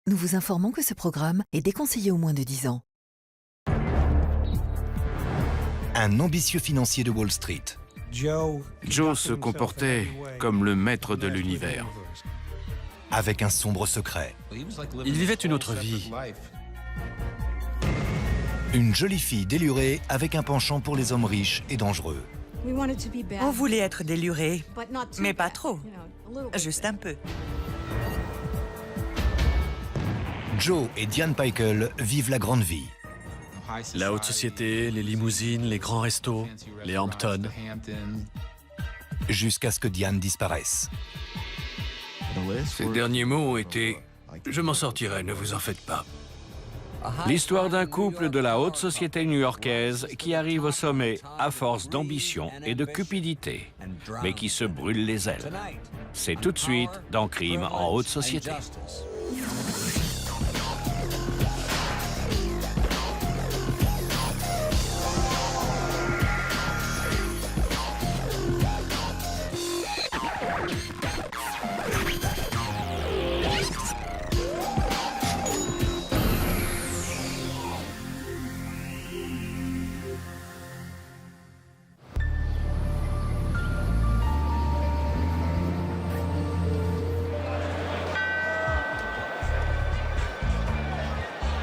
Nous vous informons que ce programme est déconseillé aux moins de 10 ans. Un ambitieux financier de Wall Street. Joe se comportait comme le maître de l'univers. Avec un sombre secret. Il vivait une autre vie. Une jolie fille délurée avec un penchant pour les hommes riches et dangereux. On voulait être déluré, mais pas trop. Juste un peu. Joe et Diane Peichel vivent la grande vie. La haute société, les limousines, les grands restos, les Hamptons. Jusqu'à ce que Diane disparaisse. Ses derniers mots ont été « Je m'en sortirai, ne vous en faites pas ». L'histoire d'un couple de la haute société new-yorkaise qui arrive au sommet à force d'ambition et de cupidité, mais qui se brûle les ailes. C'est tout de suite dans Crime en haute société.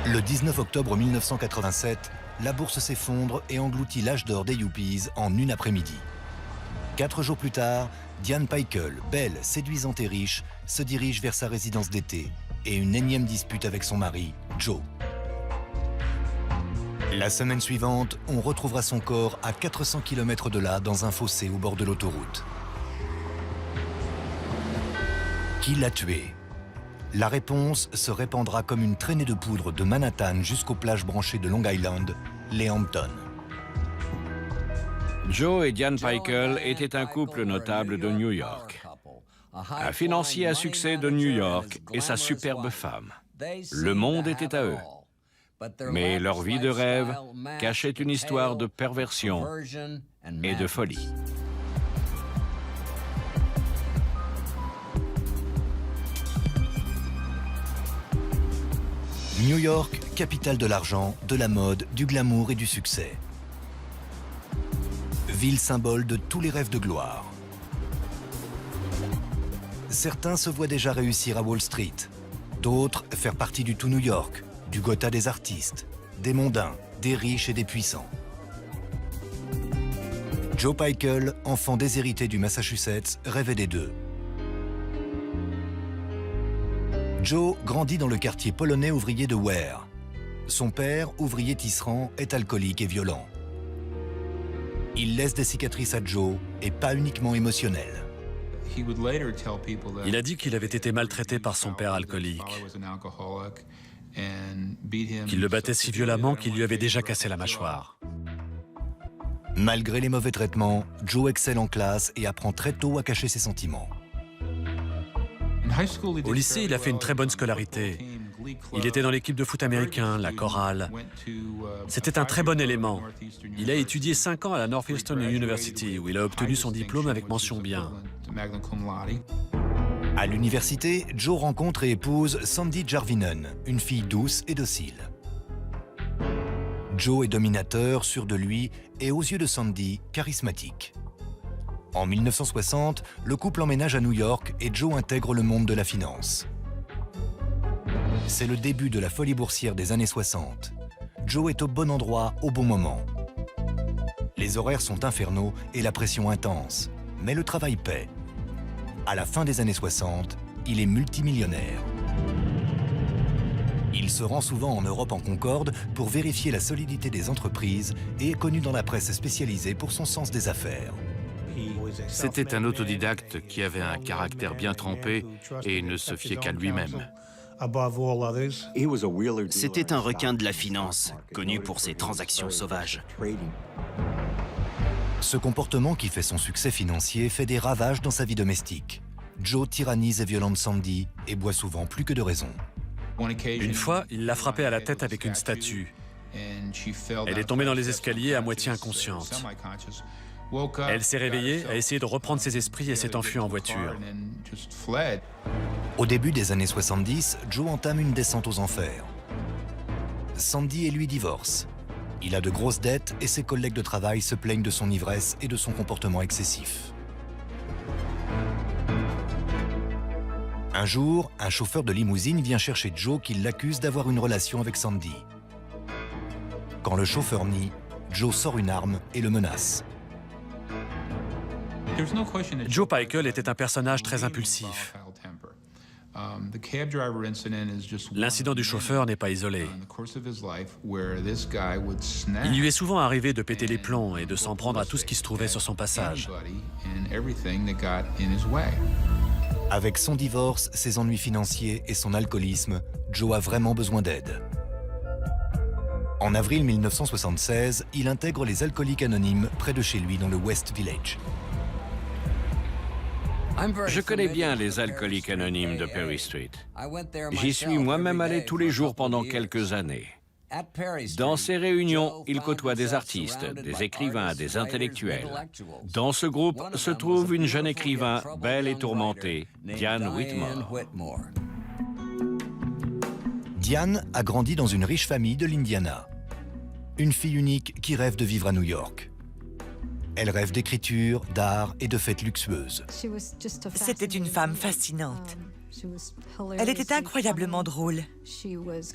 Le 19 octobre 1987, la bourse s'effondre et engloutit l'âge d'or des yuppies en une après-midi. 4 jours plus tard, Diane Peichel, belle, séduisante et riche, se dirige vers sa résidence d'été et une énième dispute avec son mari, Joe. La semaine suivante, on retrouvera son corps à 400 km de là, dans un fossé au bord de l'autoroute. Qui l'a tué ? La réponse se répandra comme une traînée de poudre de Manhattan jusqu'aux plages branchées de Long Island, les Hamptons. Joe et Diane Peichel étaient un couple notable de New York. Un financier à succès de New York et sa superbe femme. Le monde était à eux. Mais leur vie de rêve cachait une histoire de perversion et de folie. New York, capitale de l'argent, de la mode, du glamour et du succès. Ville symbole de tous les rêves de gloire. Certains se voient déjà réussir à Wall Street. D'autres faire partie du tout New York, du Gotha des artistes, des mondains, des riches et des puissants. Joe Peichel, enfant déshérité du Massachusetts, rêvait des deux. Joe grandit dans le quartier polonais ouvrier de Ware. Son père, ouvrier tisserand, est alcoolique et violent. Il laisse des cicatrices à Joe, et pas uniquement émotionnelles. Il a dit qu'il avait été maltraité par son père alcoolique, qu'il le battait si violemment qu'il lui avait déjà cassé la mâchoire. Malgré les mauvais traitements, Joe excelle en classe et apprend très tôt à cacher ses sentiments. Au lycée, il a fait une très bonne scolarité. Il était dans l'équipe de foot américain, la chorale. C'était un très bon élément. Il a étudié 5 ans à la Northeastern University, où il a obtenu son diplôme avec mention bien. À l'université, Joe rencontre et épouse Sandy Jarvinen, une fille douce et docile. Joe est dominateur, sûr de lui, et aux yeux de Sandy, charismatique. En 1960, le couple emménage à New York et Joe intègre le monde de la finance. C'est le début de la folie boursière des années 60. Joe est au bon endroit au bon moment. Les horaires sont infernaux et la pression intense, mais le travail paie. À la fin des années 60, il est multimillionnaire. Il se rend souvent en Europe en Concorde pour vérifier la solidité des entreprises et est connu dans la presse spécialisée pour son sens des affaires. C'était un autodidacte qui avait un caractère bien trempé et ne se fiait qu'à lui-même. C'était un requin de la finance, connu pour ses transactions sauvages. Ce comportement qui fait son succès financier fait des ravages dans sa vie domestique. Joe tyrannise et violente Sandy et boit souvent plus que de raison. Une fois, il l'a frappée à la tête avec une statue. Elle est tombée dans les escaliers à moitié inconsciente. Elle s'est réveillée, a essayé de reprendre ses esprits et s'est enfuie en voiture. Au début des années 70, Joe entame une descente aux enfers. Sandy et lui divorcent. Il a de grosses dettes et ses collègues de travail se plaignent de son ivresse et de son comportement excessif. Un jour, un chauffeur de limousine vient chercher Joe qui l'accuse d'avoir une relation avec Sandy. Quand le chauffeur nie, Joe sort une arme et le menace. Joe Pykel était un personnage très impulsif. L'incident du chauffeur n'est pas isolé. Il lui est souvent arrivé de péter les plombs et de s'en prendre à tout ce qui se trouvait sur son passage. Avec son divorce, ses ennuis financiers et son alcoolisme, Joe a vraiment besoin d'aide. En avril 1976, il intègre les Alcooliques Anonymes près de chez lui dans le West Village. Je connais bien les Alcooliques Anonymes de Perry Street. J'y suis moi-même allé tous les jours pendant quelques années. Dans ces réunions, ils côtoient des artistes, des écrivains, des intellectuels. Dans ce groupe se trouve une jeune écrivain belle et tourmentée, Diane Whitmore. Diane a grandi dans une riche famille de l'Indiana. Une fille unique qui rêve de vivre à New York. Elle rêve d'écriture, d'art et de fêtes luxueuses. C'était une femme fascinante. Elle était incroyablement drôle.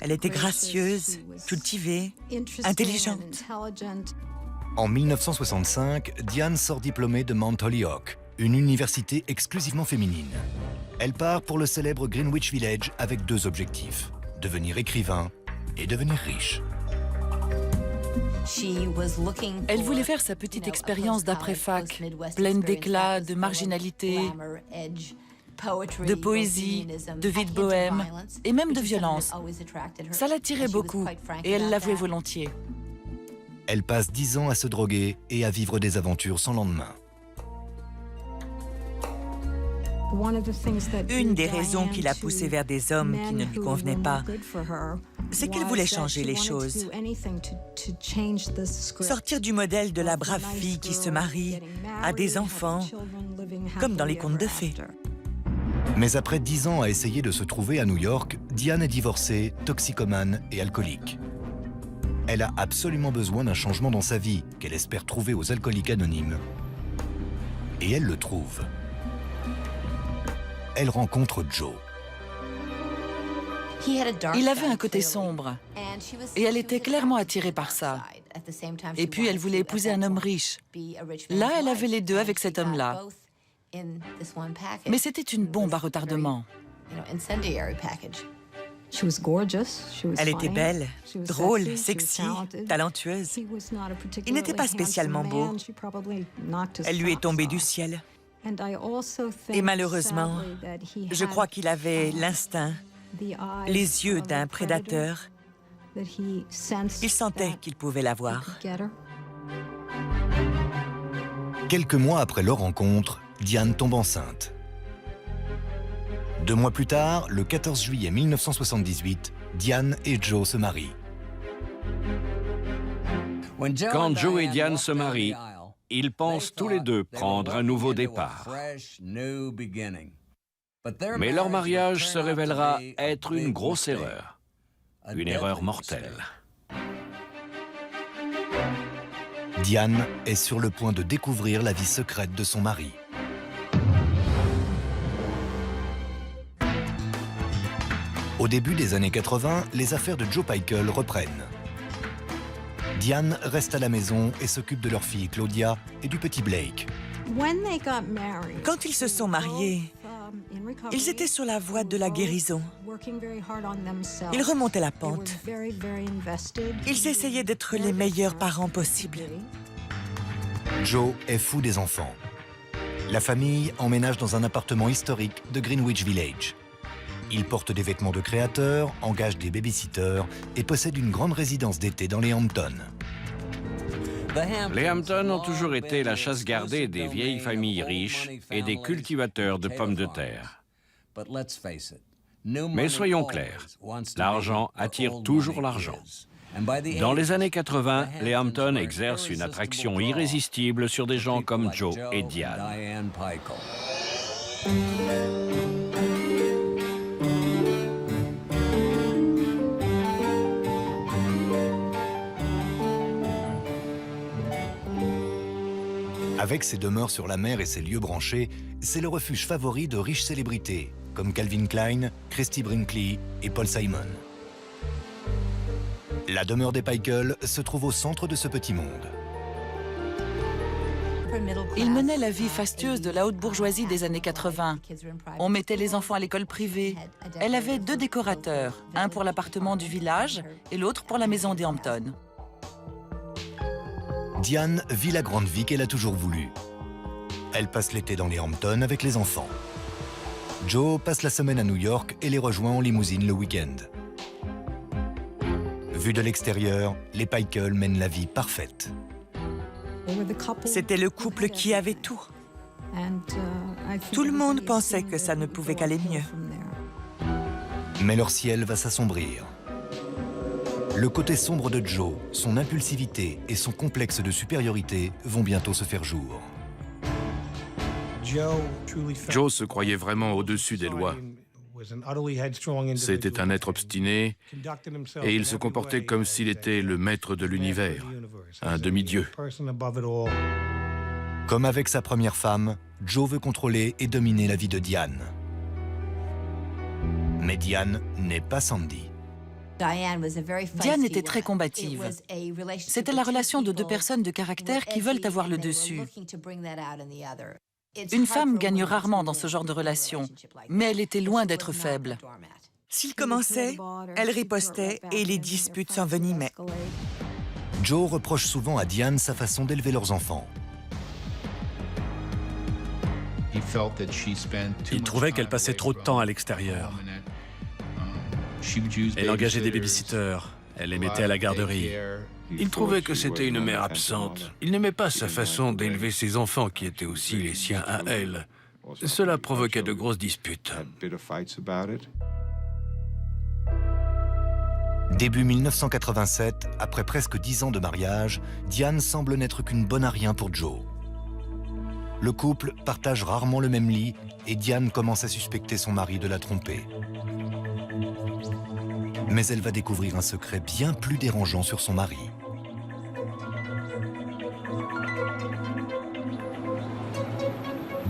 Elle était gracieuse, cultivée, intelligente. En 1965, Diane sort diplômée de Mount Holyoke, une université exclusivement féminine. Elle part pour le célèbre Greenwich Village avec deux objectifs, devenir écrivain et devenir riche. Elle voulait faire sa petite expérience d'après-fac, pleine d'éclat, de marginalité, de poésie, de vie de bohème et même de violence. Ça l'attirait beaucoup et elle l'avouait volontiers. Elle passe 10 ans à se droguer et à vivre des aventures sans lendemain. Une des raisons qui l'a poussée vers des hommes qui ne lui convenaient pas, c'est qu'elle voulait changer les choses. Sortir du modèle de la brave fille qui se marie, a des enfants, comme dans les contes de fées. Mais après 10 ans à essayer de se trouver à New York, Diane est divorcée, toxicomane et alcoolique. Elle a absolument besoin d'un changement dans sa vie qu'elle espère trouver aux Alcooliques Anonymes. Et elle le trouve. Elle rencontre Joe. Il avait un côté sombre et elle était clairement attirée par ça. Et puis elle voulait épouser un homme riche. Là, elle avait les deux avec cet homme-là. Mais c'était une bombe à retardement. Elle était belle, drôle, sexy, talentueuse. Il n'était pas spécialement beau. Elle lui est tombée du ciel. Et malheureusement, je crois qu'il avait l'instinct, les yeux d'un prédateur. Il sentait qu'il pouvait l'avoir. Quelques mois après leur rencontre, Diane tombe enceinte. 2 mois plus tard, le 14 juillet 1978, Diane et Joe se marient. Quand Joe et Diane se marient, ils pensent tous les deux prendre un nouveau départ. Mais leur mariage se révélera être une grosse erreur. Une erreur mortelle. Diane est sur le point de découvrir la vie secrète de son mari. Au début des années 80, les affaires de Joe Pykel reprennent. Diane reste à la maison et s'occupe de leur fille Claudia et du petit Blake. Quand ils se sont mariés, ils étaient sur la voie de la guérison. Ils remontaient la pente. Ils essayaient d'être les meilleurs parents possibles. Joe est fou des enfants. La famille emménage dans un appartement historique de Greenwich Village. Il porte des vêtements de créateurs, engage des babysitters et possède une grande résidence d'été dans les Hamptons. Les Hamptons ont toujours été la chasse gardée des vieilles familles riches et des cultivateurs de pommes de terre. Mais soyons clairs, l'argent attire toujours l'argent. Dans les années 80, les Hampton exercent une attraction irrésistible sur des gens comme Joe et Diane. Avec ses demeures sur la mer et ses lieux branchés, c'est le refuge favori de riches célébrités, comme Calvin Klein, Christy Brinkley et Paul Simon. La demeure des Peikel se trouve au centre de ce petit monde. Il menait la vie fastueuse de la haute bourgeoisie des années 80. On mettait les enfants à l'école privée. Elle avait 2 décorateurs, un pour l'appartement du village et l'autre pour la maison des Hampton. Diane vit la grande vie qu'elle a toujours voulu. Elle passe l'été dans les Hamptons avec les enfants. Joe passe la semaine à New York et les rejoint en limousine le week-end. Vu de l'extérieur, les Peikel mènent la vie parfaite. C'était le couple qui avait tout. Tout le monde pensait que ça ne pouvait qu'aller mieux. Mais leur ciel va s'assombrir. Le côté sombre de Joe, son impulsivité et son complexe de supériorité vont bientôt se faire jour. Joe se croyait vraiment au-dessus des lois. C'était un être obstiné et il se comportait comme s'il était le maître de l'univers, un demi-dieu. Comme avec sa première femme, Joe veut contrôler et dominer la vie de Diane. Mais Diane n'est pas Sandy. Diane était très combative. C'était la relation de 2 personnes de caractère qui veulent avoir le dessus. Une femme gagne rarement dans ce genre de relation, mais elle était loin d'être faible. S'il commençait, elle ripostait et les disputes s'envenimaient. Joe reproche souvent à Diane sa façon d'élever leurs enfants. Il trouvait qu'elle passait trop de temps à l'extérieur. Elle engageait des babysitters, elle les mettait à la garderie. Il trouvait que c'était une mère absente. Il n'aimait pas sa façon d'élever ses enfants, qui étaient aussi les siens à elle. Cela provoquait de grosses disputes. Début 1987, après presque 10 ans de mariage, Diane semble n'être qu'une bonne à rien pour Joe. Le couple partage rarement le même lit et Diane commence à suspecter son mari de la tromper. Mais elle va découvrir un secret bien plus dérangeant sur son mari.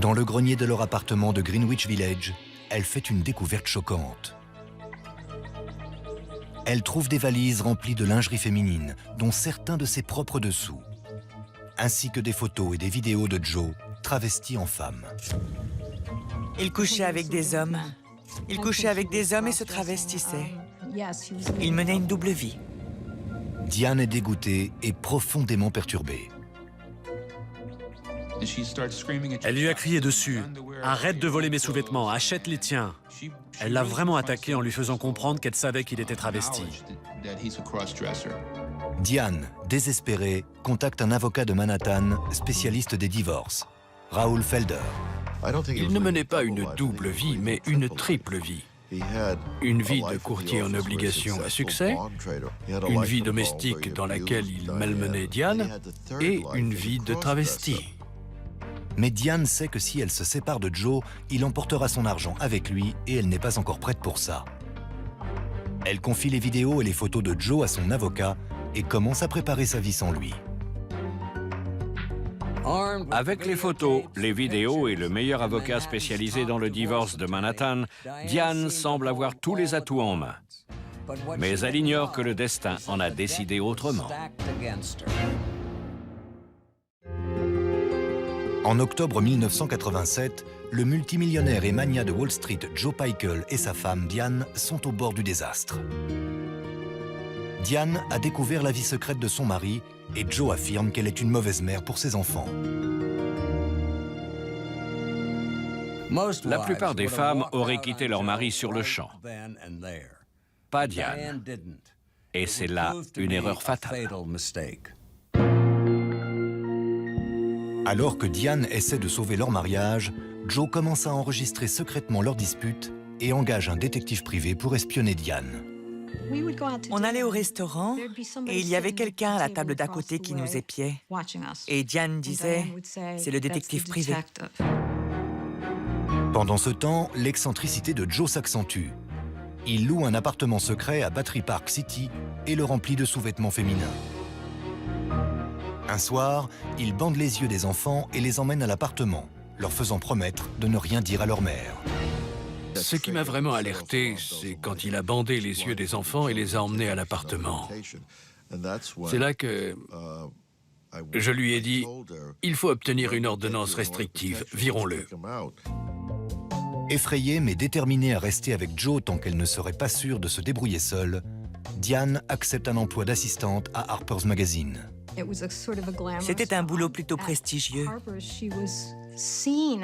Dans le grenier de leur appartement de Greenwich Village, elle fait une découverte choquante. Elle trouve des valises remplies de lingerie féminine, dont certains de ses propres dessous, ainsi que des photos et des vidéos de Joe travesti en femme. Il couchait avec des hommes. Il couchait avec des hommes et se travestissait. Il menait une double vie. Diane est dégoûtée et profondément perturbée. Elle lui a crié dessus « Arrête de voler mes sous-vêtements, achète les tiens !» Elle l'a vraiment attaqué en lui faisant comprendre qu'elle savait qu'il était travesti. Diane, désespérée, contacte un avocat de Manhattan, spécialiste des divorces, Raoul Felder. Il ne menait pas une double vie, mais une triple vie. Une vie de courtier en obligations à succès, une vie domestique dans laquelle il malmenait Diane, et une vie de travesti. Mais Diane sait que si elle se sépare de Joe, il emportera son argent avec lui et elle n'est pas encore prête pour ça. Elle confie les vidéos et les photos de Joe à son avocat et commence à préparer sa vie sans lui. Avec les photos, les vidéos et le meilleur avocat spécialisé dans le divorce de Manhattan, Diane semble avoir tous les atouts en main. Mais elle ignore que le destin en a décidé autrement. En octobre 1987, le multimillionnaire et magnat de Wall Street Joe Peikel et sa femme Diane sont au bord du désastre. Diane a découvert la vie secrète de son mari et Joe affirme qu'elle est une mauvaise mère pour ses enfants. La plupart des femmes auraient quitté leur mari sur le champ. Pas Diane. Et c'est là une erreur fatale. Alors que Diane essaie de sauver leur mariage, Joe commence à enregistrer secrètement leur dispute et engage un détective privé pour espionner Diane. On allait au restaurant et il y avait quelqu'un à la table d'à côté qui nous épiait. Et Diane disait, c'est le détective privé. Pendant ce temps, l'excentricité de Joe s'accentue. Il loue un appartement secret à Battery Park City et le remplit de sous-vêtements féminins. Un soir, il bande les yeux des enfants et les emmène à l'appartement, leur faisant promettre de ne rien dire à leur mère. Ce qui m'a vraiment alerté, c'est quand il a bandé les yeux des enfants et les a emmenés à l'appartement. C'est là que je lui ai dit, il faut obtenir une ordonnance restrictive, virons-le. Effrayée mais déterminée à rester avec Joe tant qu'elle ne serait pas sûre de se débrouiller seule, Diane accepte un emploi d'assistante à Harper's Magazine. C'était un boulot plutôt prestigieux.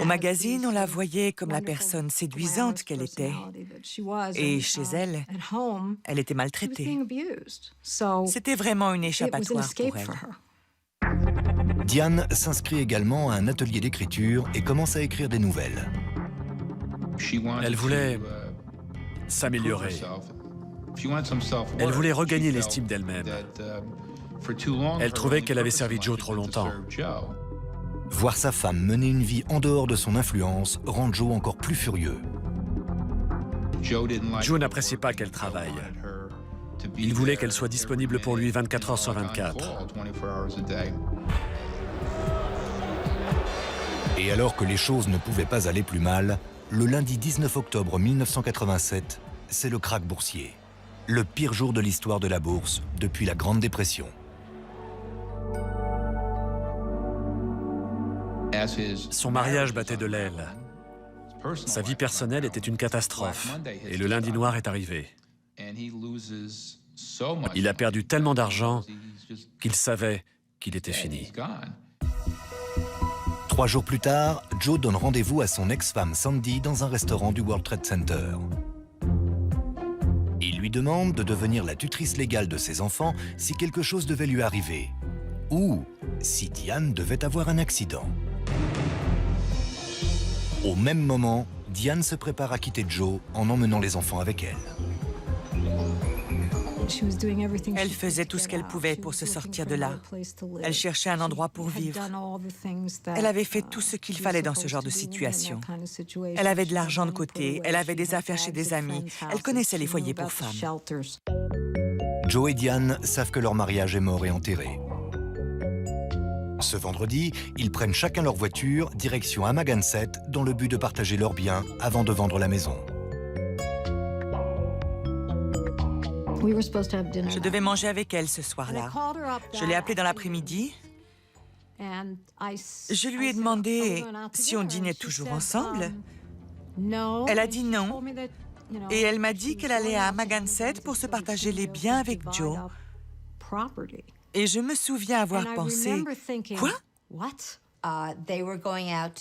Au magazine, on la voyait comme la personne séduisante qu'elle était. Et chez elle, elle était maltraitée. C'était vraiment une échappatoire pour elle. Diane s'inscrit également à un atelier d'écriture et commence à écrire des nouvelles. Elle voulait s'améliorer. Elle voulait regagner l'estime d'elle-même. Elle trouvait qu'elle avait servi Joe trop longtemps. Voir sa femme mener une vie en dehors de son influence rend Joe encore plus furieux. Joe n'appréciait pas qu'elle travaille. Il voulait qu'elle soit disponible pour lui 24 heures sur 24. Et alors que les choses ne pouvaient pas aller plus mal, le lundi 19 octobre 1987, c'est le krach boursier. Le pire jour de l'histoire de la bourse depuis la Grande Dépression. Son mariage battait de l'aile. Sa vie personnelle était une catastrophe. Et le lundi noir est arrivé. Il a perdu tellement d'argent qu'il savait qu'il était fini. 3 jours plus tard, Joe donne rendez-vous à son ex-femme Sandy dans un restaurant du World Trade Center. Il lui demande de devenir la tutrice légale de ses enfants si quelque chose devait lui arriver. Ou si Diane devait avoir un accident. Au même moment, Diane se prépare à quitter Joe en emmenant les enfants avec elle. Elle faisait tout ce qu'elle pouvait pour se sortir de là. Elle cherchait un endroit pour vivre. Elle avait fait tout ce qu'il fallait dans ce genre de situation. Elle avait de l'argent de côté, elle avait des affaires chez des amis, elle connaissait les foyers pour femmes. Joe et Diane savent que leur mariage est mort et enterré. Ce vendredi, ils prennent chacun leur voiture, direction Amagansett, dans le but de partager leurs biens avant de vendre la maison. Je devais manger avec elle ce soir-là. Je l'ai appelée dans l'après-midi. Je lui ai demandé si on dînait toujours ensemble. Elle a dit non. Et elle m'a dit qu'elle allait à Amagansett pour se partager les biens avec Joe. Et je me souviens avoir pensé, quoi?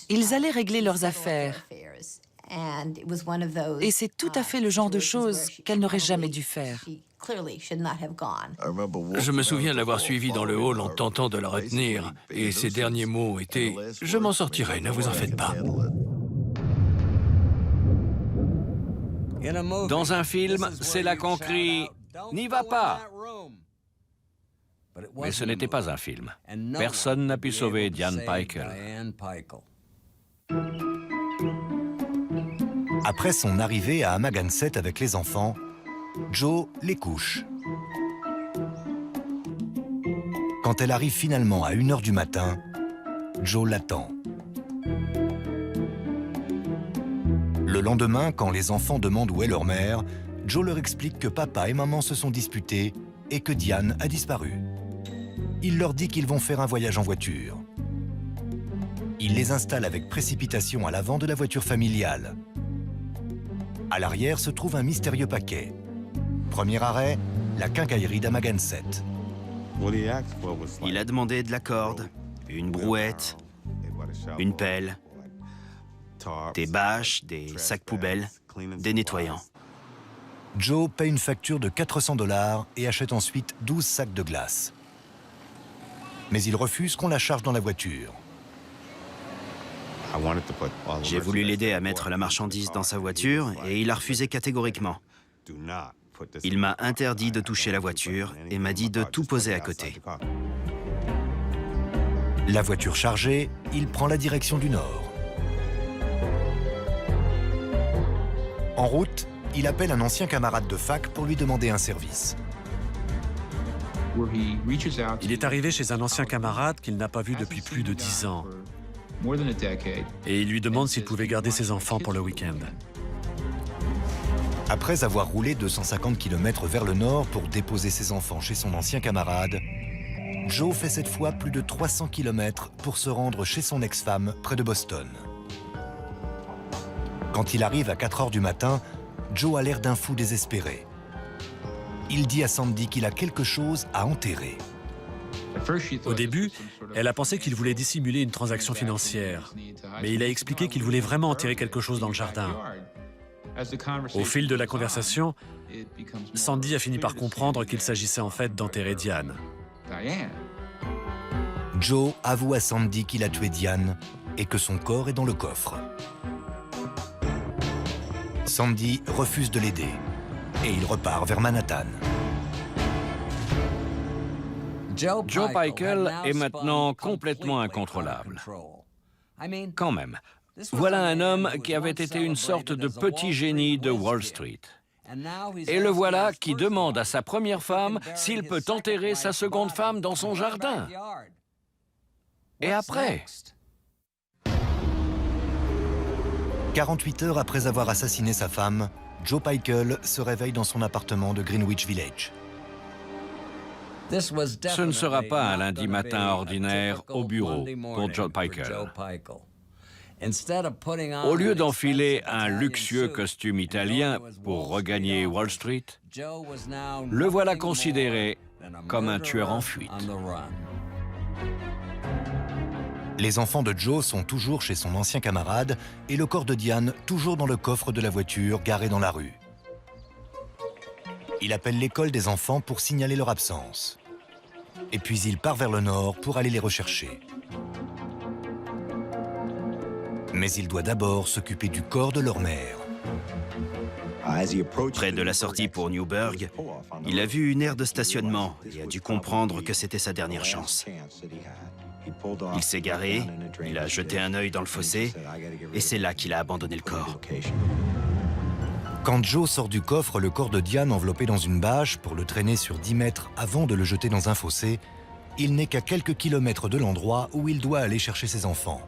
Ils allaient régler leurs affaires. Et c'est tout à fait le genre de choses qu'elle n'aurait jamais dû faire. Je me souviens l'avoir suivie dans le hall en tentant de la retenir. Et ses derniers mots étaient « Je m'en sortirai, ne vous en faites pas ». Dans un film, c'est là qu'on crie « N'y va pas !» Mais ce n'était pas un film. Personne n'a pu sauver Diane Peichel. Après son arrivée à Amagansett avec les enfants, Joe les couche. Quand elle arrive finalement à 1h du matin, Joe l'attend. Le lendemain, quand les enfants demandent où est leur mère, Joe leur explique que papa et maman se sont disputés et que Diane a disparu. Il leur dit qu'ils vont faire un voyage en voiture. Il les installe avec précipitation à l'avant de la voiture familiale. À l'arrière se trouve un mystérieux paquet. Premier arrêt, la quincaillerie d'Amagansett. Il a demandé de la corde, une brouette, une pelle, des bâches, des sacs poubelles, des nettoyants. Joe paie une facture de 400 $ et achète ensuite 12 sacs de glace. Mais il refuse qu'on la charge dans la voiture. J'ai voulu l'aider à mettre la marchandise dans sa voiture et il a refusé catégoriquement. Il m'a interdit de toucher la voiture et m'a dit de tout poser à côté. La voiture chargée, il prend la direction du nord. En route, il appelle un ancien camarade de fac pour lui demander un service. Il est arrivé chez un ancien camarade qu'il n'a pas vu depuis plus de 10 ans. Et il lui demande s'il pouvait garder ses enfants pour le week-end. Après avoir roulé 250 km vers le nord pour déposer ses enfants chez son ancien camarade, Joe fait cette fois plus de 300 km pour se rendre chez son ex-femme près de Boston. Quand il arrive à 4 heures du matin, Joe a l'air d'un fou désespéré. Il dit à Sandy qu'il a quelque chose à enterrer. Au début, elle a pensé qu'il voulait dissimuler une transaction financière, mais il a expliqué qu'il voulait vraiment enterrer quelque chose dans le jardin. Au fil de la conversation, Sandy a fini par comprendre qu'il s'agissait en fait d'enterrer Diane. Joe avoue à Sandy qu'il a tué Diane et que son corps est dans le coffre. Sandy refuse de l'aider et il repart vers Manhattan. Joe Pykel est maintenant complètement incontrôlable. Quand même, voilà un homme qui avait été une sorte de petit génie de Wall Street. Et le voilà qui demande à sa première femme s'il peut enterrer sa seconde femme dans son jardin. Et après? 48 heures après avoir assassiné sa femme, Joe Pykel se réveille dans son appartement de Greenwich Village. Ce ne sera pas un lundi matin ordinaire au bureau pour Joe Pykel. Au lieu d'enfiler un luxueux costume italien pour regagner Wall Street, le voilà considéré comme un tueur en fuite. Les enfants de Joe sont toujours chez son ancien camarade et le corps de Diane toujours dans le coffre de la voiture garée dans la rue. Il appelle l'école des enfants pour signaler leur absence. Et puis il part vers le nord pour aller les rechercher. Mais il doit d'abord s'occuper du corps de leur mère. Près de la sortie pour Newburgh, il a vu une aire de stationnement et a dû comprendre que c'était sa dernière chance. Il s'est garé, il a jeté un œil dans le fossé et c'est là qu'il a abandonné le corps. Quand Joe sort du coffre le corps de Diane enveloppé dans une bâche pour le traîner sur 10 mètres avant de le jeter dans un fossé, il n'est qu'à quelques kilomètres de l'endroit où il doit aller chercher ses enfants.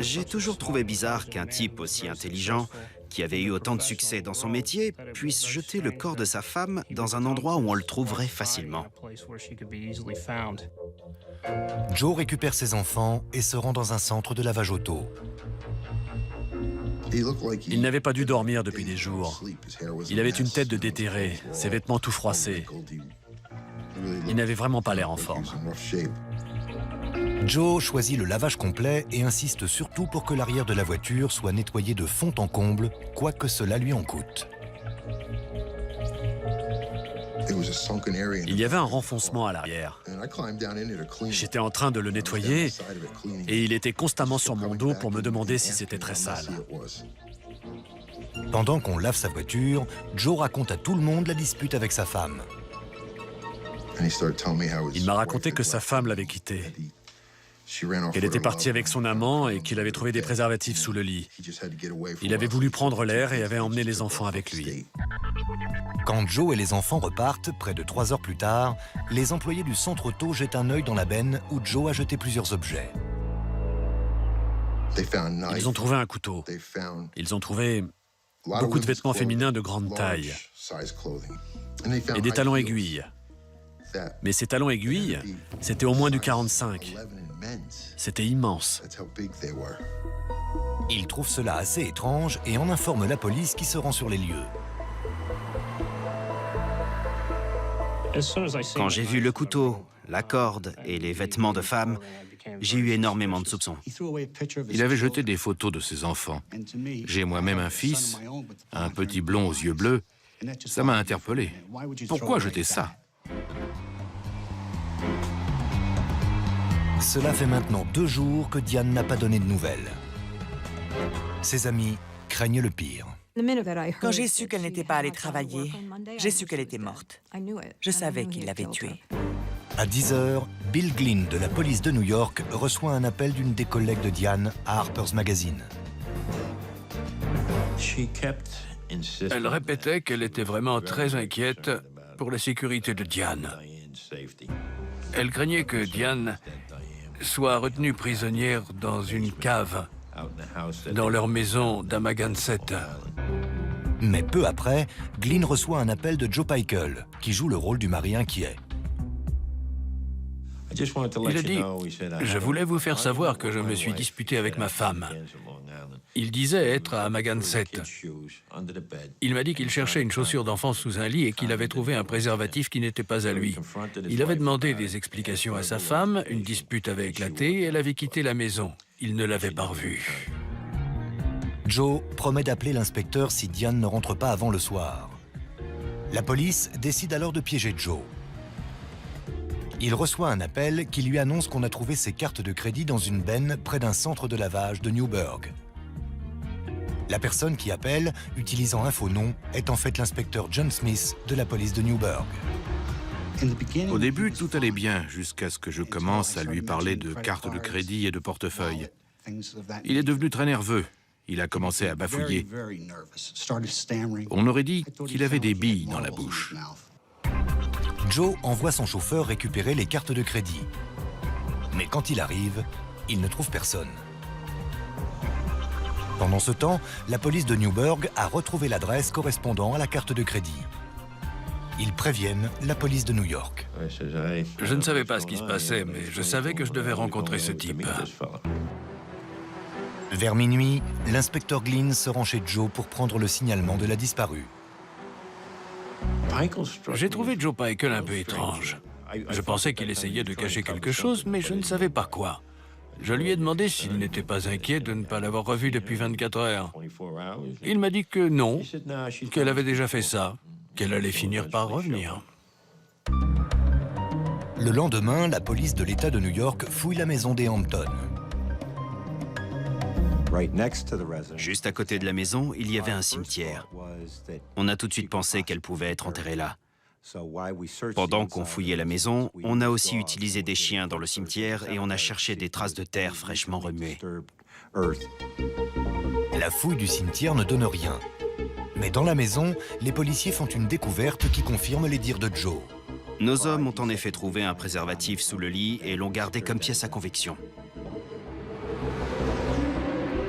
J'ai toujours trouvé bizarre qu'un type aussi intelligent, qui avait eu autant de succès dans son métier, puisse jeter le corps de sa femme dans un endroit où on le trouverait facilement. Joe récupère ses enfants et se rend dans un centre de lavage auto. Il n'avait pas dû dormir depuis des jours. Il avait une tête de déterré, ses vêtements tout froissés. Il n'avait vraiment pas l'air en forme. Joe choisit le lavage complet et insiste surtout pour que l'arrière de la voiture soit nettoyé de fond en comble, quoi que cela lui en coûte. Il y avait un renfoncement à l'arrière. J'étais en train de le nettoyer et il était constamment sur mon dos pour me demander si c'était très sale. Pendant qu'on lave sa voiture, Joe raconte à tout le monde la dispute avec sa femme. Il m'a raconté que sa femme l'avait quitté, qu'elle était partie avec son amant et qu'il avait trouvé des préservatifs sous le lit. Il avait voulu prendre l'air et avait emmené les enfants avec lui. Quand Joe et les enfants repartent, près de 3 heures plus tard, les employés du centre auto jettent un œil dans la benne où Joe a jeté plusieurs objets. Ils ont trouvé un couteau. Ils ont trouvé beaucoup de vêtements féminins de grande taille et des talons aiguilles. Mais ces talons aiguilles, c'était au moins du 45. C'était immense. Il trouve cela assez étrange et en informe la police qui se rend sur les lieux. Quand j'ai vu le couteau, la corde et les vêtements de femme, j'ai eu énormément de soupçons. Il avait jeté des photos de ses enfants. J'ai moi-même un fils, un petit blond aux yeux bleus. Ça m'a interpellé. Pourquoi jeter ça? Cela fait maintenant 2 jours que Diane n'a pas donné de nouvelles. Ses amis craignent le pire. Quand j'ai su qu'elle n'était pas allée travailler, j'ai su qu'elle était morte. Je savais qu'il l'avait tuée. À 10 h, Bill Glynn de la police de New York reçoit un appel d'une des collègues de Diane à Harper's Magazine. Elle répétait qu'elle était vraiment très inquiète pour la sécurité de Diane. Elle craignait que Diane soit retenue prisonnière dans une cave dans leur maison d'Amagansett. Mais peu après, Glynn reçoit un appel de Joe Pykel, qui joue le rôle du mari inquiet. Il a dit « Je voulais vous faire savoir que je me suis disputé avec ma femme. » Il disait être à Amagansett. Il m'a dit qu'il cherchait une chaussure d'enfant sous un lit et qu'il avait trouvé un préservatif qui n'était pas à lui. Il avait demandé des explications à sa femme, une dispute avait éclaté et elle avait quitté la maison. Il ne l'avait pas revue. Joe promet d'appeler l'inspecteur si Diane ne rentre pas avant le soir. La police décide alors de piéger Joe. Il reçoit un appel qui lui annonce qu'on a trouvé ses cartes de crédit dans une benne près d'un centre de lavage de Newburgh. La personne qui appelle, utilisant un faux nom, est en fait l'inspecteur John Smith de la police de Newburgh. Au début, tout allait bien, jusqu'à ce que je commence à lui parler de cartes de crédit et de portefeuille. Il est devenu très nerveux. Il a commencé à bafouiller. On aurait dit qu'il avait des billes dans la bouche. Joe envoie son chauffeur récupérer les cartes de crédit. Mais quand il arrive, il ne trouve personne. Pendant ce temps, la police de Newburgh a retrouvé l'adresse correspondant à la carte de crédit. Ils préviennent la police de New York. Je ne savais pas ce qui se passait, mais je savais que je devais rencontrer ce type. Vers minuit, l'inspecteur Glynn se rend chez Joe pour prendre le signalement de la disparue. J'ai trouvé Joe Pykel un peu étrange. Je pensais qu'il essayait de cacher quelque chose, mais je ne savais pas quoi. Je lui ai demandé s'il n'était pas inquiet de ne pas l'avoir revu depuis 24 heures. Il m'a dit que non, qu'elle avait déjà fait ça, qu'elle allait finir par revenir. Le lendemain, la police de l'État de New York fouille la maison des Hampton. Juste à côté de la maison, il y avait un cimetière. On a tout de suite pensé qu'elle pouvait être enterrée là. Pendant qu'on fouillait la maison, on a aussi utilisé des chiens dans le cimetière et on a cherché des traces de terre fraîchement remuées. La fouille du cimetière ne donne rien. Mais dans la maison, les policiers font une découverte qui confirme les dires de Joe. Nos hommes ont en effet trouvé un préservatif sous le lit et l'ont gardé comme pièce à conviction.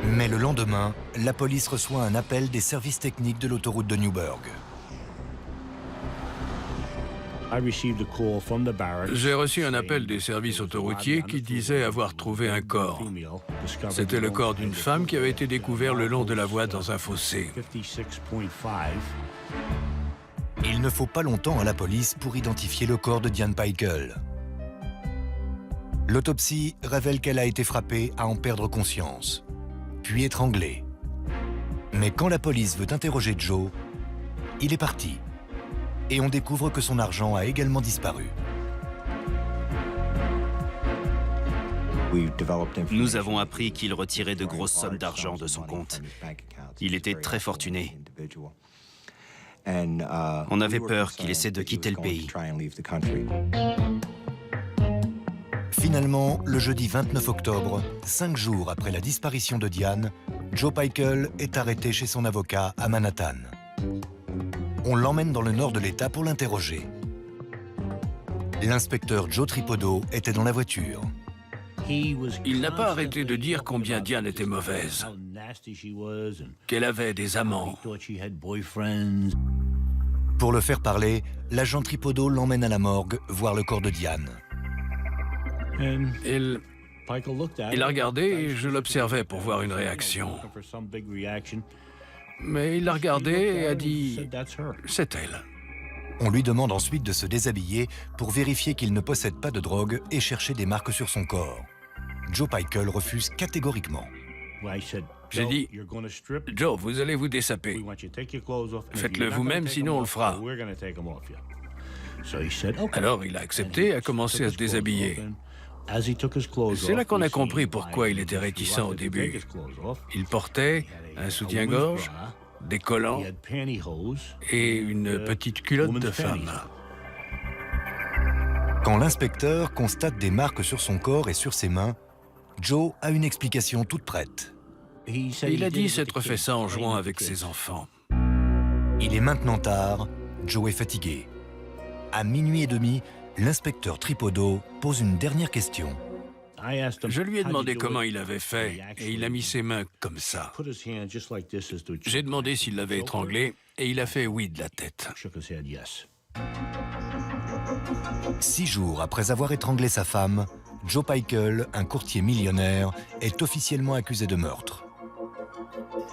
Mais le lendemain, la police reçoit un appel des services techniques de l'autoroute de Newburgh. J'ai reçu un appel des services autoroutiers qui disait avoir trouvé un corps. C'était le corps d'une femme qui avait été découvert le long de la voie dans un fossé. Il ne faut pas longtemps à la police pour identifier le corps de Diane Pykel. L'autopsie révèle qu'elle a été frappée à en perdre conscience, puis étranglée. Mais quand la police veut interroger Joe, il est parti. Et on découvre que son argent a également disparu. Nous avons appris qu'il retirait de grosses sommes d'argent de son compte. Il était très fortuné. On avait peur qu'il essaie de quitter le pays. Finalement, le jeudi 29 octobre, 5 jours après la disparition de Diane, Joe Pykel est arrêté chez son avocat à Manhattan. On l'emmène dans le nord de l'État pour l'interroger. L'inspecteur Joe Tripodot était dans la voiture. Il n'a pas arrêté de dire combien Diane était mauvaise, qu'elle avait des amants. Pour le faire parler, l'agent Tripodot l'emmène à la morgue voir le corps de Diane. Il a regardé et je l'observais pour voir une réaction. Mais il l'a regardé et a dit « c'est elle ». On lui demande ensuite de se déshabiller pour vérifier qu'il ne possède pas de drogue et chercher des marques sur son corps. Joe Pykel refuse catégoriquement. J'ai dit « Joe, vous allez vous dessaper. Faites-le vous-même, sinon on le fera. » Alors il a accepté et a commencé à se déshabiller. C'est là qu'on a compris pourquoi il était réticent au début. Il portait un soutien-gorge, des collants et une petite culotte de femme. Quand l'inspecteur constate des marques sur son corps et sur ses mains, Joe a une explication toute prête. Il a dit s'être fait ça en jouant avec ses enfants. Il est maintenant tard, Joe est fatigué. À minuit et demi, l'inspecteur Tripodo pose une dernière question. Je lui ai demandé comment il avait fait et il a mis ses mains comme ça. J'ai demandé s'il l'avait étranglé et il a fait oui de la tête. 6 jours après avoir étranglé sa femme, Joe Pykel, un courtier millionnaire, est officiellement accusé de meurtre.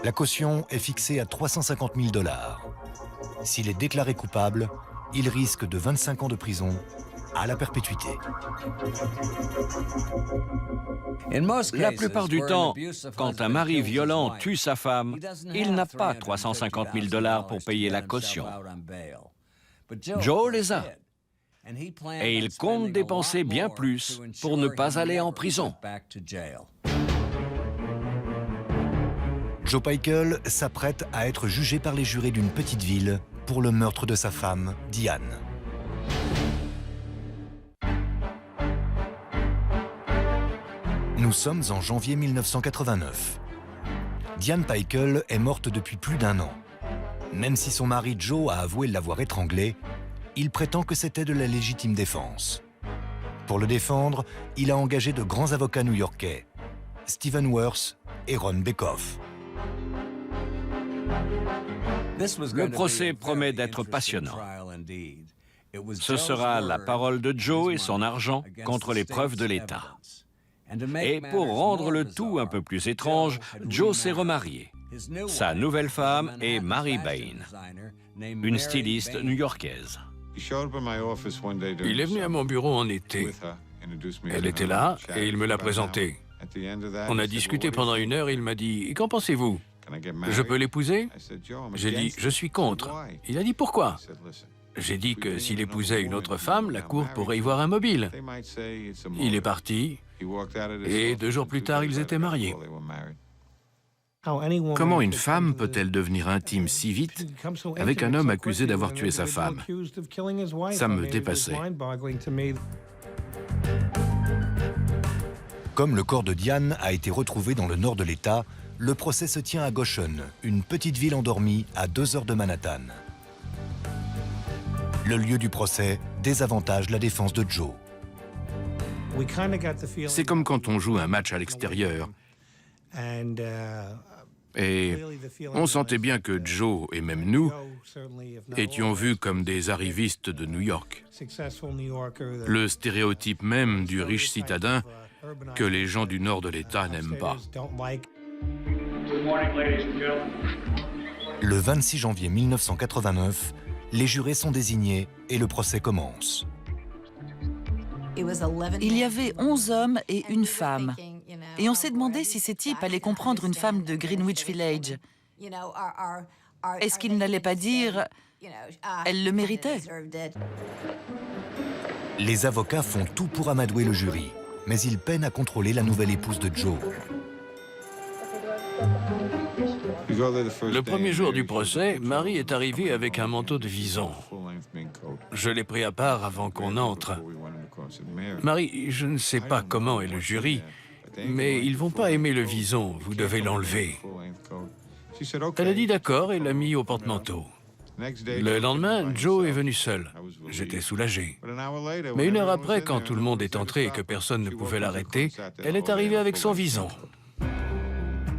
La caution est fixée à 350 000 $. S'il est déclaré coupable, il risque de 25 ans de prison à la perpétuité. La plupart du temps, quand un mari violent tue sa femme, il n'a pas 350 000 $ pour payer la caution. Joe les a. Et il compte dépenser bien plus pour ne pas aller en prison. Joe Pykel s'apprête à être jugé par les jurés d'une petite ville pour le meurtre de sa femme, Diane. Nous sommes en janvier 1989. Diane Pykel est morte depuis plus d'1 an. Même si son mari Joe a avoué l'avoir étranglée, il prétend que c'était de la légitime défense. Pour le défendre, il a engagé de grands avocats new-yorkais, Stephen Worth et Ron Bekoff. Le procès promet d'être passionnant. Ce sera la parole de Joe et son argent contre les preuves de l'État. Et pour rendre le tout un peu plus étrange, Joe s'est remarié. Sa nouvelle femme est Mary Bain, une styliste new-yorkaise. Il est venu à mon bureau en été. Elle était là et il me l'a présentée. On a discuté pendant 1 heure et il m'a dit « Qu'en pensez-vous ? Je peux l'épouser ?» J'ai dit « Je suis contre. » Il a dit « Pourquoi ?» J'ai dit que s'il épousait une autre femme, la cour pourrait y voir un mobile. Il est parti et 2 jours plus tard, ils étaient mariés. Comment une femme peut-elle devenir intime si vite avec un homme accusé d'avoir tué sa femme? Ça me dépassait. Comme le corps de Diane a été retrouvé dans le nord de l'État, le procès se tient à Goshen, une petite ville endormie à 2 heures de Manhattan. Le lieu du procès désavantage la défense de Joe. C'est comme quand on joue un match à l'extérieur. Et on sentait bien que Joe et même nous étions vus comme des arrivistes de New York. Le stéréotype même du riche citadin que les gens du nord de l'État n'aiment pas. Le 26 janvier 1989, les jurés sont désignés et le procès commence. Il y avait 11 hommes et 1 femme. Et on s'est demandé si ces types allaient comprendre une femme de Greenwich Village. Est-ce qu'ils n'allaient pas dire « elle le méritait » ? Les avocats font tout pour amadouer le jury, mais ils peinent à contrôler la nouvelle épouse de Joe. Le premier jour du procès, Marie est arrivée avec un manteau de vison. Je l'ai pris à part avant qu'on entre. Marie, je ne sais pas comment est le jury, mais ils vont pas aimer le vison, vous devez l'enlever. Elle a dit d'accord et l'a mis au porte-manteau. Le lendemain, Joe est venu seul. J'étais soulagé. Mais 1 heure après, quand tout le monde est entré et que personne ne pouvait l'arrêter, elle est arrivée avec son vison.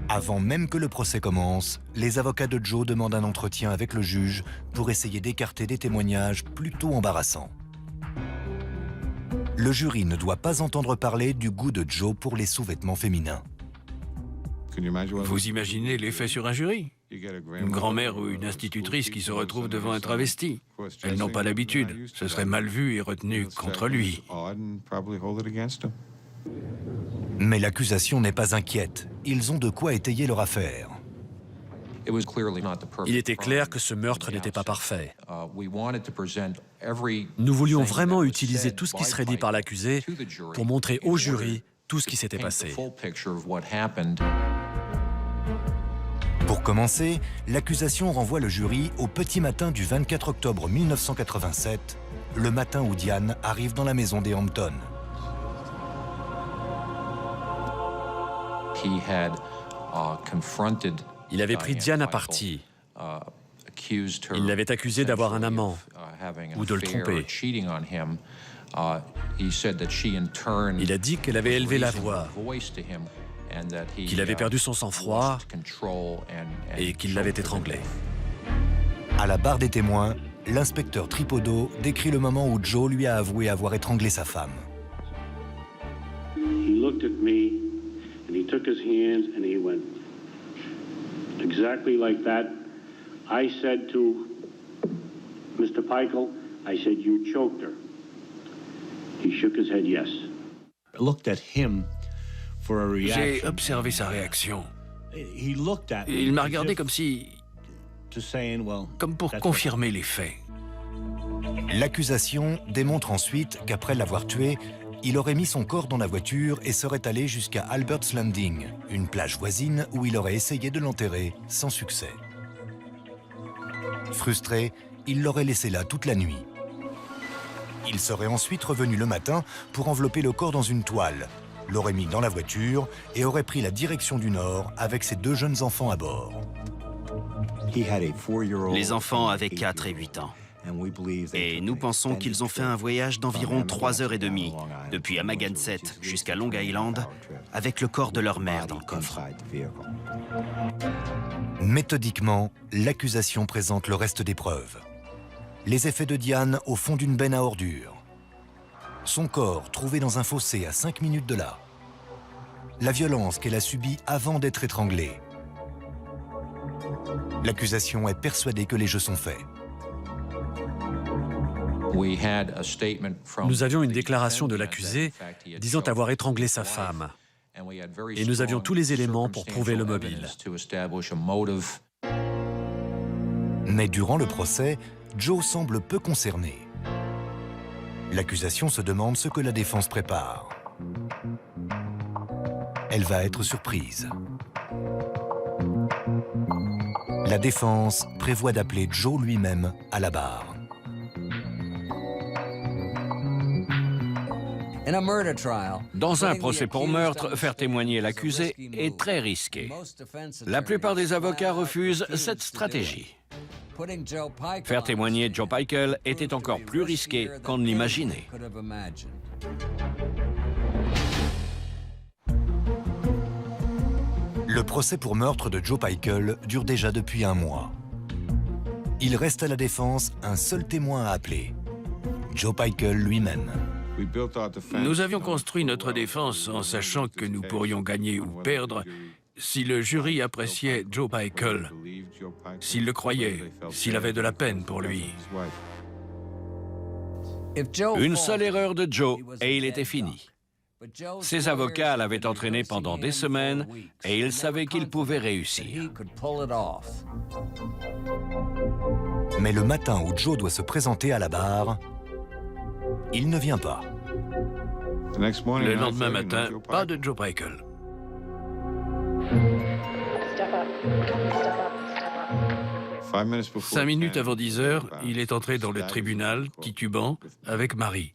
Avant même que le procès commence, les avocats de Joe demandent un entretien avec le juge pour essayer d'écarter des témoignages plutôt embarrassants. Le jury ne doit pas entendre parler du goût de Joe pour les sous-vêtements féminins. Vous imaginez l'effet sur un jury? Une grand-mère ou une institutrice qui se retrouve devant un travesti. Elles n'ont pas l'habitude. Ce serait mal vu et retenu contre lui. Mais l'accusation n'est pas inquiète. Ils ont de quoi étayer leur affaire. Il était clair que ce meurtre n'était pas parfait. Nous voulions vraiment utiliser tout ce qui serait dit par l'accusé pour montrer au jury tout ce qui s'était passé. Pour commencer, l'accusation renvoie le jury au petit matin du 24 octobre 1987, le matin où Diane arrive dans la maison des Hampton. Il avait pris Diane à partie. Il l'avait accusée d'avoir un amant ou de le tromper. Il a dit qu'elle avait élevé la voix, qu'il avait perdu son sang-froid et qu'il l'avait étranglée. À la barre des témoins, l'inspecteur Tripodo décrit le moment où Joe lui a avoué avoir étranglé sa femme. He looked at me and he took his hands and he went exactly like that. I said to Mr. Peichel, I said, you choked her. He shook his head yes. I looked at him for a reaction. J'ai observé sa réaction. Il m'a regardé comme pour confirmer les faits. L'accusation démontre ensuite qu'après l'avoir tué, il aurait mis son corps dans la voiture et serait allé jusqu'à Albert's Landing, une plage voisine où il aurait essayé de l'enterrer sans succès. Frustré, il l'aurait laissé là toute la nuit. Il serait ensuite revenu le matin pour envelopper le corps dans une toile, l'aurait mis dans la voiture et aurait pris la direction du nord avec ses 2 jeunes enfants à bord. Les enfants avaient 4 et 8 ans. Et nous pensons qu'ils ont fait un voyage d'environ 3h30, depuis Amagansett jusqu'à Long Island, avec le corps de leur mère dans le coffre. Méthodiquement, l'accusation présente le reste des preuves. Les effets de Diane au fond d'une benne à ordures. Son corps trouvé dans un fossé à 5 minutes de là. La violence qu'elle a subie avant d'être étranglée. L'accusation est persuadée que les jeux sont faits. Nous avions une déclaration de l'accusé disant avoir étranglé sa femme. Et nous avions tous les éléments pour prouver le mobile. Mais durant le procès, Joe semble peu concerné. L'accusation se demande ce que la défense prépare. Elle va être surprise. La défense prévoit d'appeler Joe lui-même à la barre. Dans un procès pour meurtre, faire témoigner l'accusé est très risqué. La plupart des avocats refusent cette stratégie. Faire témoigner Joe Peichel était encore plus risqué qu'on ne l'imaginait. Le procès pour meurtre de Joe Peichel dure déjà depuis 1 mois. Il reste à la défense un seul témoin à appeler, Joe Peichel lui-même. Nous avions construit notre défense en sachant que nous pourrions gagner ou perdre si le jury appréciait Joe Peichel, s'il le croyait, s'il avait de la peine pour lui. Une seule erreur de Joe et il était fini. Ses avocats l'avaient entraîné pendant des semaines et ils savaient qu'il pouvait réussir. Mais le matin où Joe doit se présenter à la barre, il ne vient pas. Le lendemain matin, pas de Joe Peichel. 5 minutes avant 10 heures, il est entré dans le tribunal, titubant, avec Marie.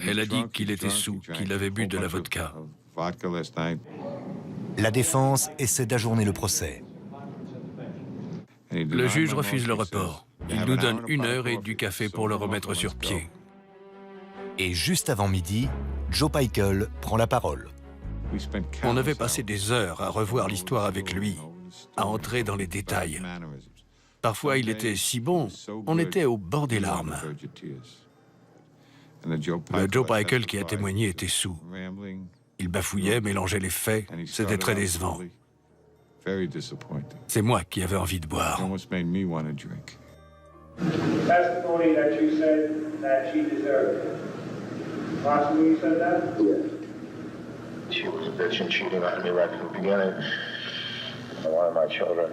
Elle a dit qu'il était saoul, qu'il avait bu de la vodka. La défense essaie d'ajourner le procès. Le juge refuse le report. Il nous donne 1 heure et du café pour le remettre sur pied. Et juste avant midi, Joe Peichel prend la parole. On avait passé des heures à revoir l'histoire avec lui, à entrer dans les détails. Parfois, il était si bon, on était au bord des larmes. Le Joe Peichel qui a témoigné était saoul. Il bafouillait, mélangeait les faits. C'était très décevant. C'est moi qui avais envie de boire. Possibly you said that? Yeah. She was a bitch and cheating on me right from the beginning. I wanted my children.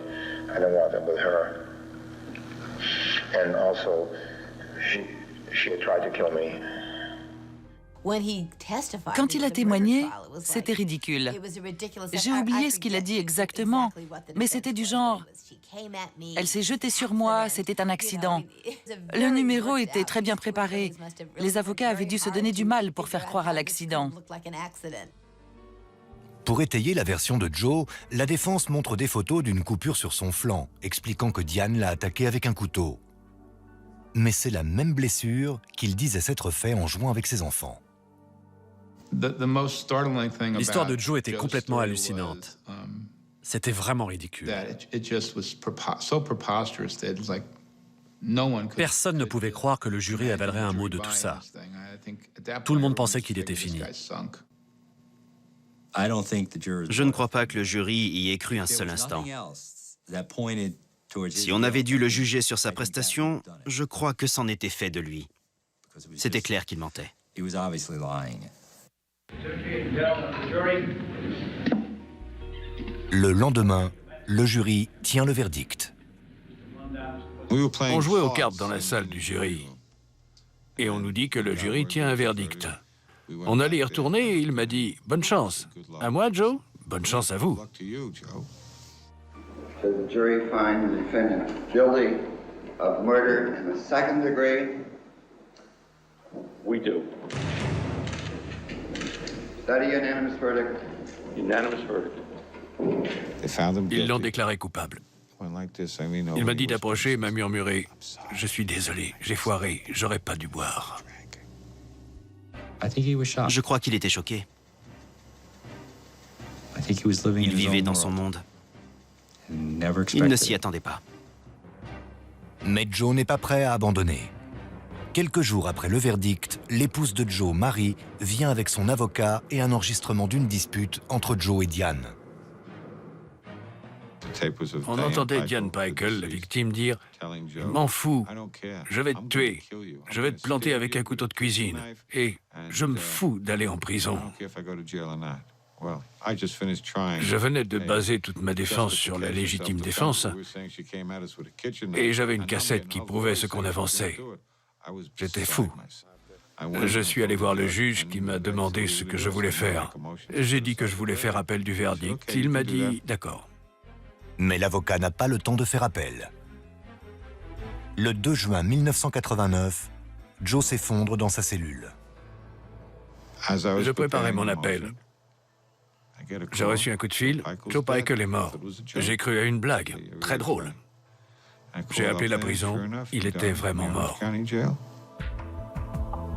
I didn't want them with her. And also, she had tried to kill me. Quand il a témoigné, c'était ridicule. J'ai oublié ce qu'il a dit exactement, mais c'était du genre « Elle s'est jetée sur moi, c'était un accident ». Le numéro était très bien préparé. Les avocats avaient dû se donner du mal pour faire croire à l'accident. Pour étayer la version de Joe, la défense montre des photos d'une coupure sur son flanc, expliquant que Diane l'a attaqué avec un couteau. Mais c'est la même blessure qu'il disait s'être fait en jouant avec ses enfants. L'histoire de Joe était complètement hallucinante. C'était vraiment ridicule. Personne ne pouvait croire que le jury avalerait un mot de tout ça. Tout le monde pensait qu'il était fini. Je ne crois pas que le jury y ait cru un seul instant. Si on avait dû le juger sur sa prestation, je crois que c'en était fait de lui. C'était clair qu'il mentait. Le lendemain, le jury tient le verdict. On jouait aux cartes dans la salle du jury. Et on nous dit que le jury tient un verdict. On allait y retourner et il m'a dit « Bonne chance ». À moi, Joe ? Bonne chance à vous. Does the jury find the defendant guilty of murder in the second degree? We do. Is that a unanimous verdict? Unanimous verdict. Ils l'ont déclaré coupable. Il m'a dit d'approcher et m'a murmuré « Je suis désolé, j'ai foiré, j'aurais pas dû boire ». Je crois qu'il était choqué. Il vivait dans son monde. Il ne s'y attendait pas. Mais Joe n'est pas prêt à abandonner. Quelques jours après le verdict, l'épouse de Joe, Marie, vient avec son avocat et un enregistrement d'une dispute entre Joe et Diane. On entendait Diane Peichel, la victime, dire « Je m'en fous, je vais te tuer, je vais te planter avec un couteau de cuisine, et je me fous d'aller en prison. » Je venais de baser toute ma défense sur la légitime défense, et j'avais une cassette qui prouvait ce qu'on avançait. J'étais fou. Je suis allé voir le juge qui m'a demandé ce que je voulais faire. J'ai dit que je voulais faire appel du verdict. Il m'a dit « D'accord ». Mais l'avocat n'a pas le temps de faire appel. Le 2 juin 1989, Joe s'effondre dans sa cellule. Je préparais mon appel. J'ai reçu un coup de fil, Joe Peichel est mort. J'ai cru à une blague, très drôle. J'ai appelé la prison, il était vraiment mort.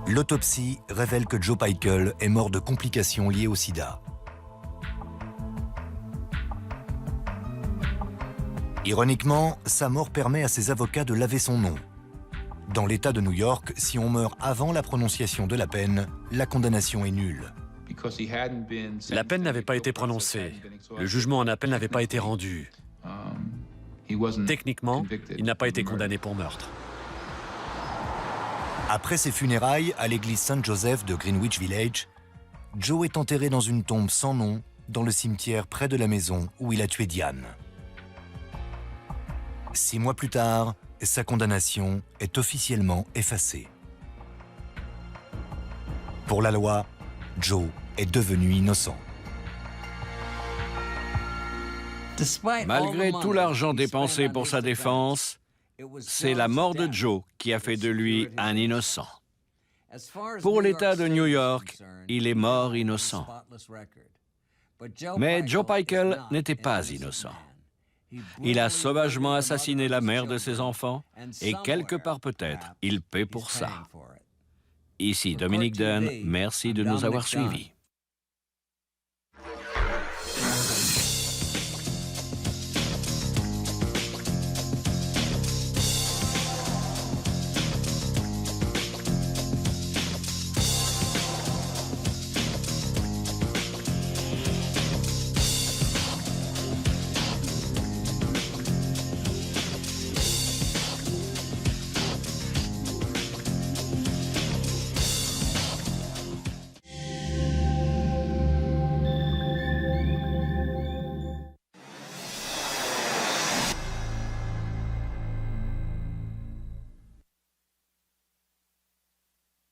L'autopsie révèle que Joe Peichel est mort de complications liées au sida. Ironiquement, sa mort permet à ses avocats de laver son nom. Dans l'État de New York, si on meurt avant la prononciation de la peine, la condamnation est nulle. La peine n'avait pas été prononcée. Le jugement en appel n'avait pas été rendu. Techniquement, il n'a pas été condamné pour meurtre. Après ses funérailles à l'église Saint-Joseph de Greenwich Village, Joe est enterré dans une tombe sans nom dans le cimetière près de la maison où il a tué Diane. 6 mois plus tard, sa condamnation est officiellement effacée. Pour la loi, Joe est devenu innocent. Malgré tout l'argent dépensé pour sa défense, c'est la mort de Joe qui a fait de lui un innocent. Pour l'État de New York, il est mort innocent. Mais Joe Peichel n'était pas innocent. Il a sauvagement assassiné la mère de ses enfants et quelque part peut-être, il paie pour ça. Ici Dominique Dunn, merci de nous avoir suivis.